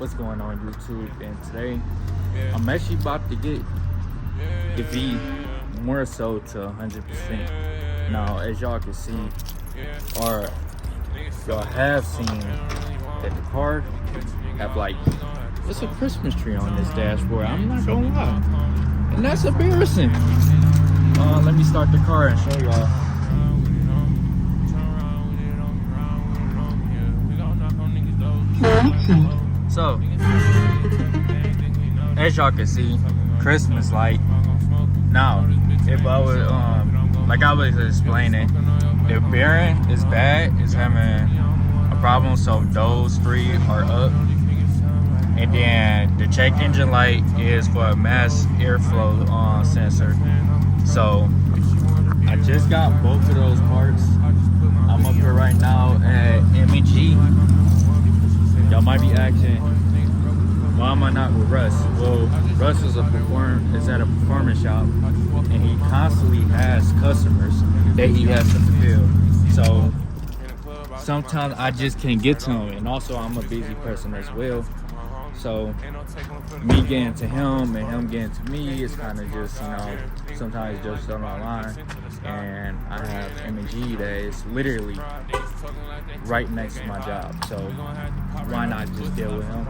What's going on YouTube? And today I'm actually about to get the V more so to 100%. Now, as y'all can see, or y'all have seen, that the car have like, it's a Christmas tree on this dashboard. I'm not gonna lie, and that's embarrassing. Let me start the car and show y'all. So, as y'all can see, Christmas light. Now, if I would, like I was explaining, the bearing is bad, it's having a problem, so those three are up. And then the check engine light is for a mass airflow sensor. So, I just got both of those parts. I'm up here right now at M&G. Y'all might be asking, why am I not with Russ? Well, Russ is at a performance shop, and he constantly has customers that he has to fulfill. So sometimes I just can't get to him, and also I'm a busy person as well. So me getting to him and him getting to me is kind of just, sometimes just on our line. And I have M&G that is literally right next to my job, so why not just deal with him?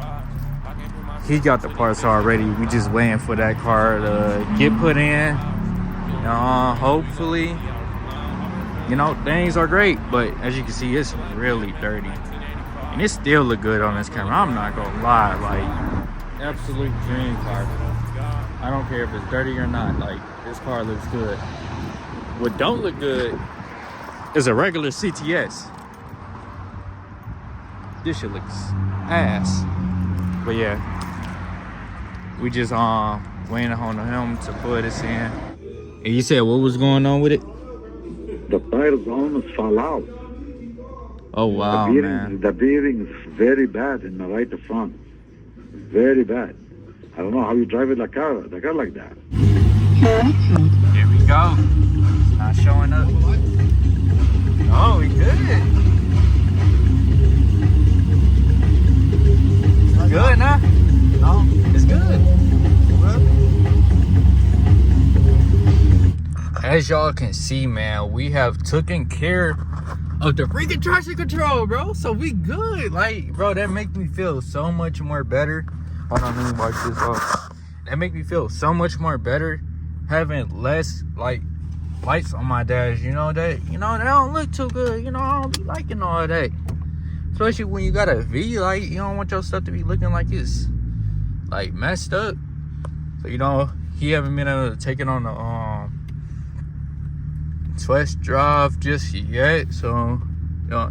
He got the parts already. We just waiting for that car to get put in. Hopefully, things are great, but as you can see, it's really dirty, and it still look good on this camera. I'm not gonna lie, like, absolute dream car. I don't care if it's dirty or not. Like, this car looks good. What don't look good is a regular CTS. This shit looks ass. But yeah, we just waiting on him to put us in. And you said what was going on with it? The tires almost fall out. Oh wow, man. The bearing is very bad in the right front. Very bad. I don't know how you drive the car like that. Here we go. It's not showing up. Oh, we good. Good, nah? No, it's good. As y'all can see, man, we have taken care of the freaking traction control, bro. So we good. Like, bro, that makes me feel so much more better. Hold on, let me wipe this off. That make me feel so much more better having less, like, lights on my dash. They don't look too good. I don't be liking all that. Especially when you got a V light, you don't want your stuff to be looking like it's like messed up. So he haven't been able to take it on the test drive just yet. So yeah.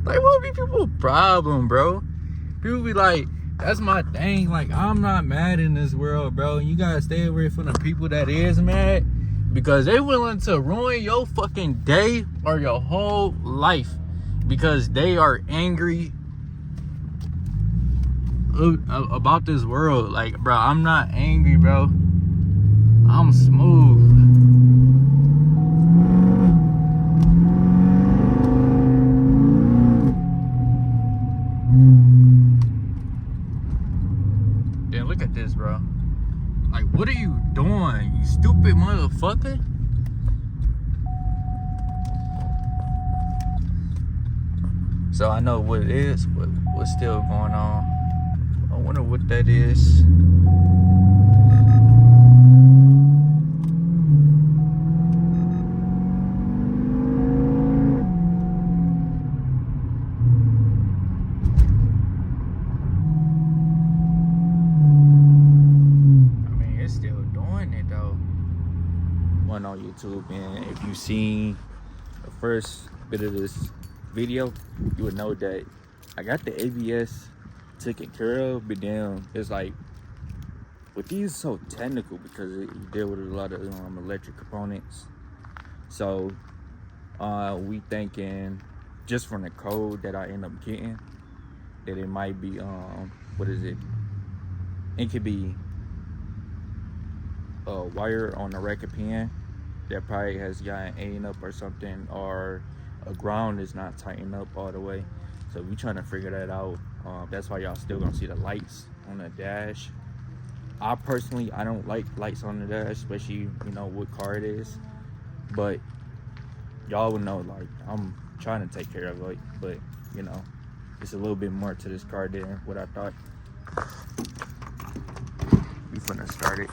Like, what be people's problem, bro? People be like, that's my thing. Like, I'm not mad in this world, bro. You gotta stay away from the people that is mad, because they willing to ruin your fucking day or your whole life because they are angry about this world. Like, bro, I'm not angry, bro. I'm smooth. Then look at this, bro. Like, what are you doing, you stupid motherfucker? So I know what it is, but what's still going on? I wonder what that is. On YouTube, and if you've seen the first bit of this video, you would know that I got the ABS taken care of, but then it's like, with these so technical because you deal with a lot of electric components. So we thinking just from the code that I end up getting that it might be it could be a wire on the racket pin that probably has gotten A up or something, or a ground is not tightened up all the way. So we trying to figure that out. That's why y'all still gonna see the lights on the dash. I personally, I don't like lights on the dash, especially, you know, what car it is. But y'all would know, like, I'm trying to take care of it, but, you know, it's a little bit more to this car than what I thought. We finna start it.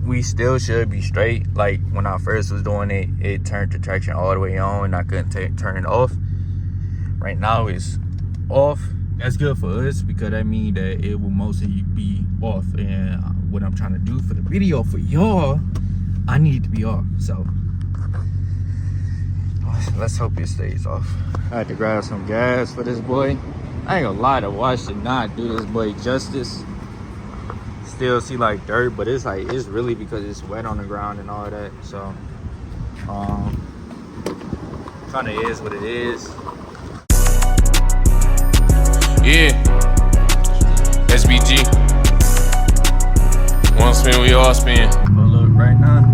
We still should be straight. Like when I first was doing it, it turned the traction all the way on and I couldn't turn it off. Right now it's off. That's good for us because that means that it will mostly be off. And what I'm trying to do for the video for y'all, I need it to be off. So let's hope it stays off. I had to grab some gas for this boy. I ain't gonna lie, the wash did not do this boy justice. Still see like dirt, but it's like, it's really because it's wet on the ground and all that. So kind of is what it is. Yeah, SBG. One spin, we all spin. Pull up right now.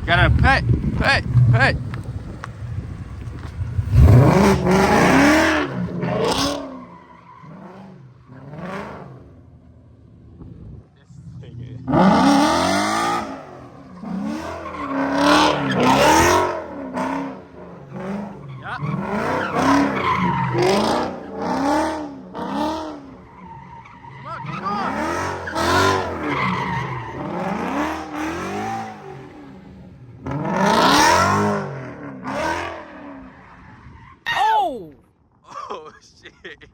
Gotta pet. Oh shit.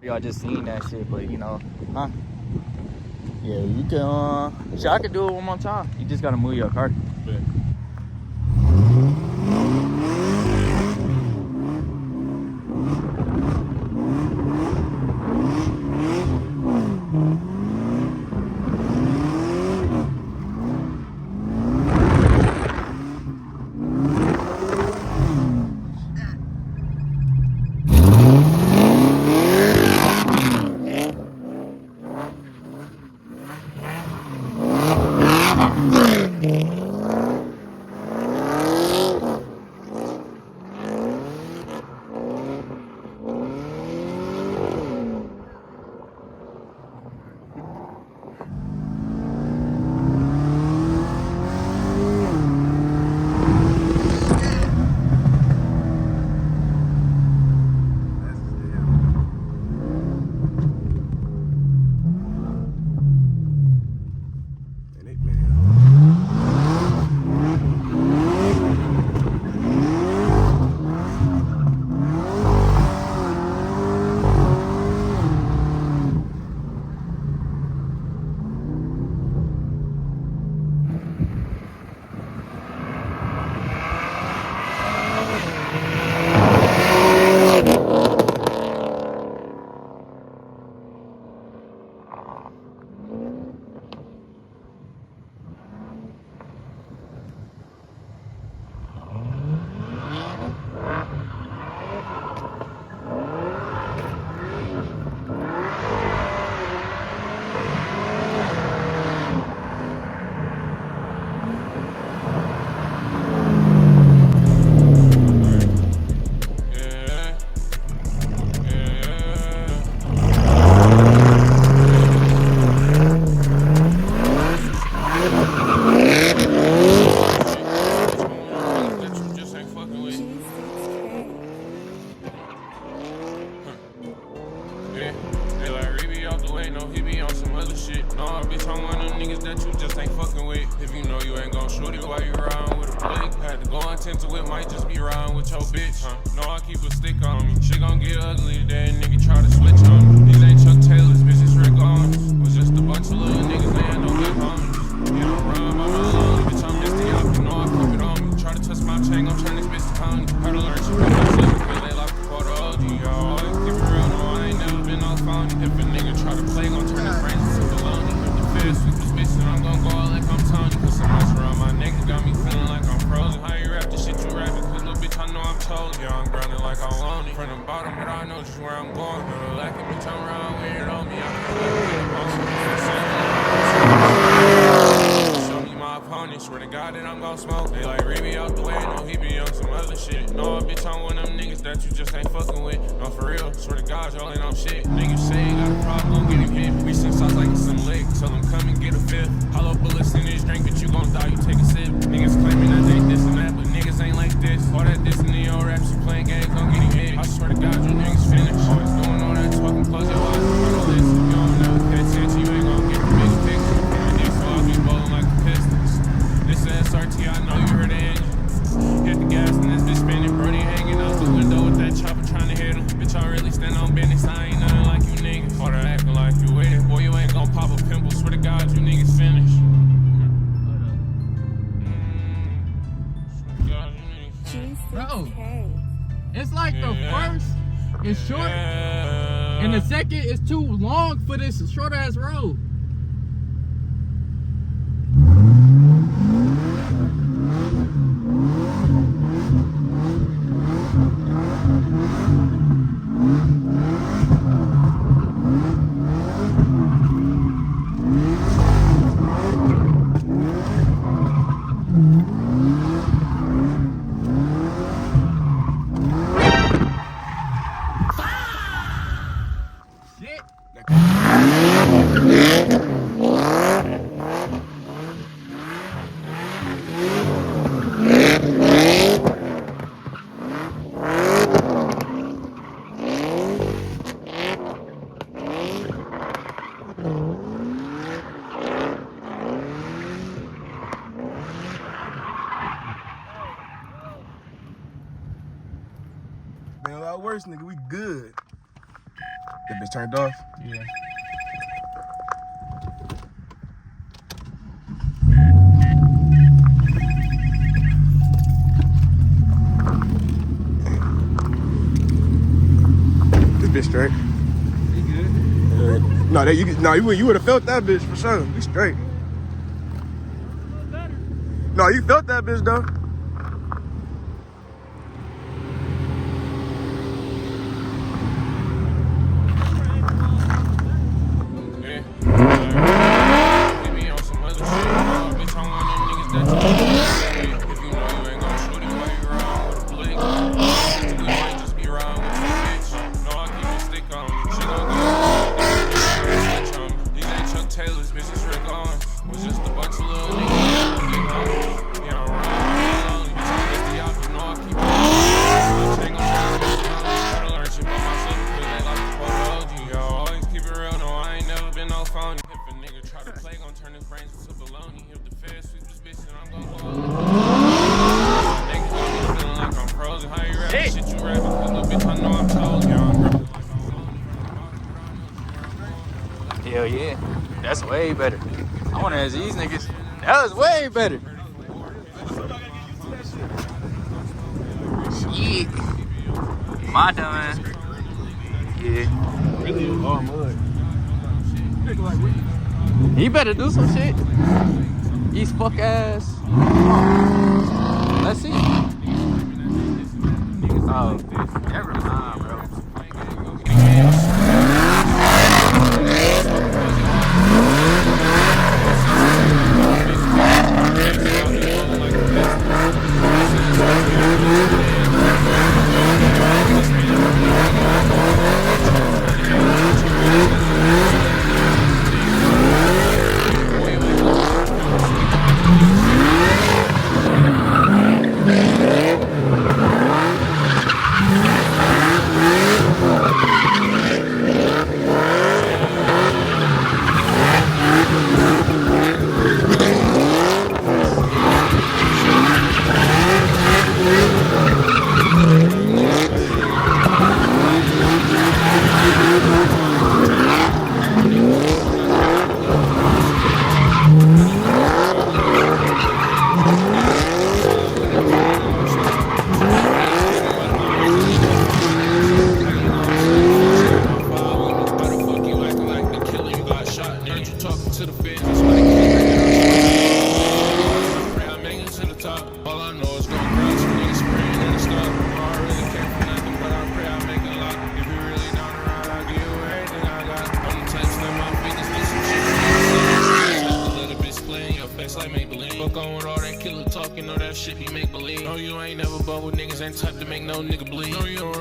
Y'all just seen that shit, but you know, huh? Yeah, you can, shit, I could do it one more time. You just gotta move your car. Yeah. shit. No, bitch, I'm one of them niggas that you just ain't fucking with. If you know you ain't gon' shoot it while you riding with a blick. Had to go intent to it, might just be riding with your bitch, huh? No, I keep a stick on me. Shit gon' get ugly today, nigga try to switch on me. These ain't Chuck Taylors, bitch, it's Rick Owens. Was just a bunch of little niggas, they had no good homies. Yeah, I'm riding by my lonely, bitch, I'm Misty up, you know I keep it on me. Try to touch my chain, gon' turn this bitch to Tony. Heard to learn shit from my shit, cause they like to call the OG, y'all. Always keep it real, no, I ain't never been off phony. If a nigga try to play, gon' turn his brains into baloney. With the fist, with this bitch, and I'm gon' go out like I'm Tony. Put some ice around my neck, it got me feeling like I'm frozen. How you rap the shit you rapping? Cause little bitch, I know I'm told. Yeah, I'm grounded like I want it. From the bottom, but I know just where I'm going. Little like it, bitch, I'm around with it on me. I can show me my opponent. Swear to God that I'm gon' smoke. They like read me out the way, no, he be on some other shit. No, bitch, I'm one of them niggas that you just ain't fucking with. No, for real, swear to God, y'all ain't on shit. Niggas say you got a problem, gon' get him hit. We sing sauce like it's some lick. Tell him come and get a fifth. Hollow bullets in this drink, but you gon' die, you take a sip. Niggas claiming that they this and that, but niggas ain't like this. All that this and the old raps, you playing games, gon' get him hit. I swear to God, you niggas finished. Always doing all that talking, close your eyes, follow this. If you don't never pay attention, you ain't gon' get the big picture. And these flaws be bowling like the Pistons. This is SRT, I know you heard the engine. Hit the gas and this bitch spinning. Brody hanging out the window with that chopper trying to hit him. Bitch, I really stand on business, I ain't nothing like you niggas. All that acting like you with it. Boy, you ain't gon' pop a pimple. Swear to God, you niggas finished. Bro, it's like the first is short and the second is too long for this short ass road. Been a lot worse, nigga. We good. That bitch turned off? Yeah. This bitch straight. You good? You would have felt that bitch for sure. We straight. No, you felt that bitch though. Hell yeah, that's way better. I want to ask these niggas. That was way better. Shit. My dumb ass. Yeah. Really? Oh, mud. He better do some shit. These fuck ass. Let's see. Oh, never mind, bro. Fuck on with all that killer talking, all that shit be make believe. No, you ain't never bought with niggas, ain't type to make no nigga bleed. No, you don't